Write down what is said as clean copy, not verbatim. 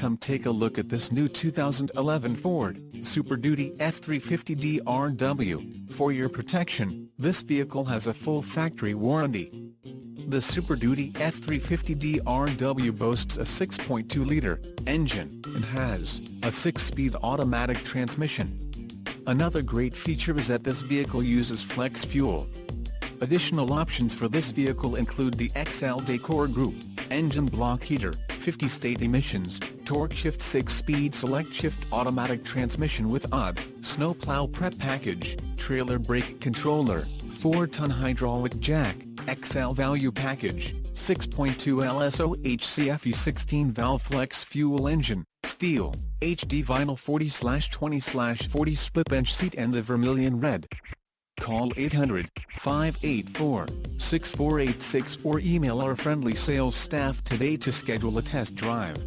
Come take a look at this new 2011 Ford Super Duty F-350 DRW. For your protection, this vehicle has a full factory warranty. The Super Duty F-350 DRW boasts a 6.2-liter engine and has a 6-speed automatic transmission. Another great feature is that this vehicle uses flex fuel. Additional options for this vehicle include the XL Decor Group, engine block heater, 50-state emissions, torque shift 6-speed select shift automatic transmission with odd, snowplow prep package, trailer brake controller, 4-ton hydraulic jack, XL value package, 6.2 LSO HCFE 16-valve flex fuel engine, steel, HD vinyl 40/20/40 split bench seat and the vermilion red. Call 800-584-6486 or email our friendly sales staff today to schedule a test drive.